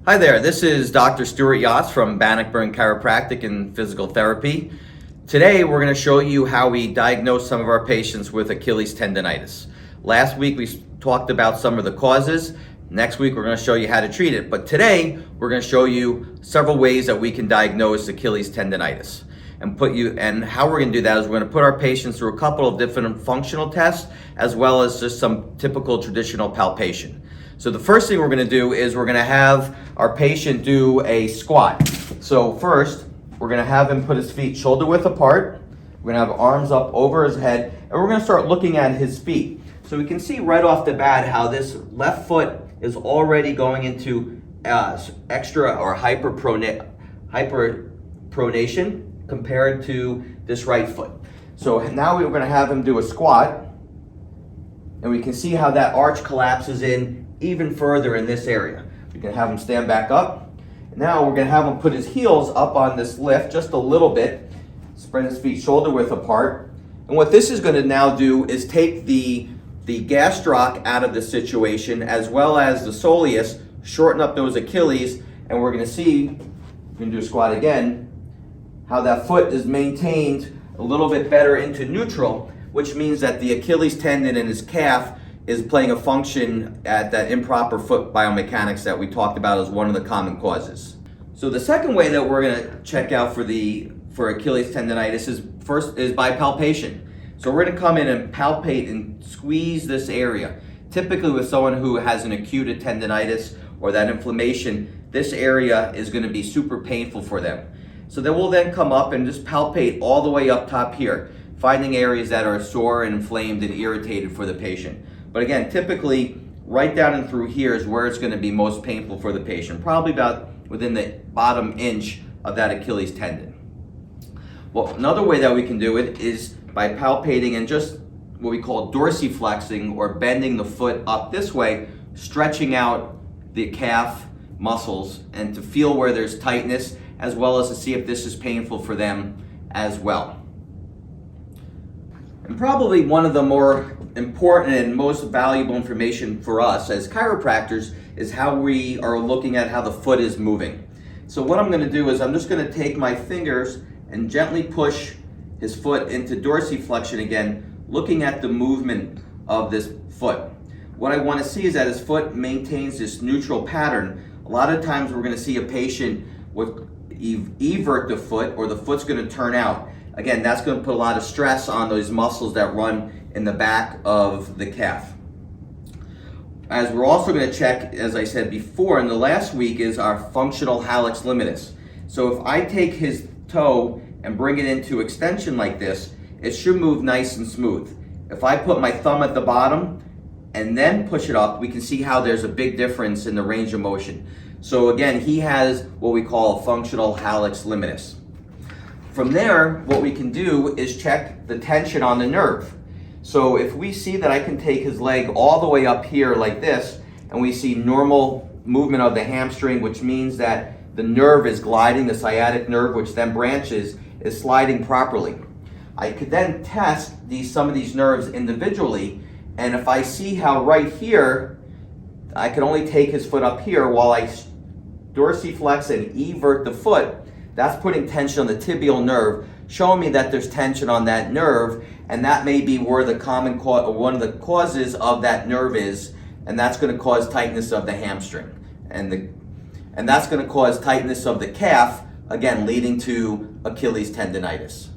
Hi there, this is Dr. Stuart Yachts from Bannockburn Chiropractic and Physical Therapy. Today we're going to show you how we diagnose some of our patients with Achilles tendonitis. Last week we talked about some of the causes. Next week we're going to show you how to treat it. But today we're going to show you several ways that we can diagnose Achilles tendonitis. And how we're going to do that is we're going to put our patients through a couple of different functional tests as well as just some typical traditional palpation. So the first thing we're going to do is we're going to have our patient do a squat. So first, we're going to have him put his feet shoulder width apart. We're going to have arms up over his head, and we're going to start looking at his feet. So we can see right off the bat how this left foot is already going into extra or hyperpronation compared to this right foot. So now we're going to have him do a squat, and we can see how that arch collapses in even further in this area. We can have him stand back up. Now we're going to have him put his heels up on this lift just a little bit, spread his feet shoulder width apart. And what this is going to now do is take the gastroc out of the situation as well as the soleus, shorten up those Achilles, and we're going to see, we're going to do a squat again, how that foot is maintained a little bit better into neutral, which means that the Achilles tendon in his calf is playing a function at that improper foot biomechanics that we talked about as one of the common causes. So the second way that we're going to check out for Achilles tendonitis is by palpation. So we're going to come in and palpate and squeeze this area. Typically with someone who has an acute tendonitis or that inflammation, this area is going to be super painful for them. So then we'll then come up and just palpate all the way up top here, finding areas that are sore and inflamed and irritated for the patient. But again, typically right down and through here is where it's going to be most painful for the patient, probably about within the bottom inch of that Achilles tendon. Well, another way that we can do it is by palpating and just what we call dorsiflexing or bending the foot up this way, stretching out the calf muscles and to feel where there's tightness as well as to see if this is painful for them as well. And probably one of the more important and most valuable information for us as chiropractors is how we are looking at how the foot is moving. So what I'm going to do is I'm just going to take my fingers and gently push his foot into dorsiflexion again, looking at the movement of this foot. What I want to see is that his foot maintains this neutral pattern. A lot of times we're going to see a patient with evert the foot, or the foot's going to turn out. Again, that's going to put a lot of stress on those muscles that run in the back of the calf. As we're also going to check, as I said before in the last week, is our functional hallux limitus. So if I take his toe and bring it into extension like this, it should move nice and smooth. If I put my thumb at the bottom and then push it up, we can see how there's a big difference in the range of motion. So again, he has what we call a functional hallux limitus. From there, what we can do is check the tension on the nerve. So if we see that I can take his leg all the way up here like this, and we see normal movement of the hamstring, which means that the nerve is gliding, the sciatic nerve, which then branches, is sliding properly. I could then test some of these nerves individually, and if I see how right here, I can only take his foot up here while I dorsiflex and evert the foot. That's putting tension on the tibial nerve, showing me that there's tension on that nerve, and that may be where the common one of the causes of that nerve is, and that's going to cause tightness of the hamstring, and that's going to cause tightness of the calf, again leading to Achilles tendonitis.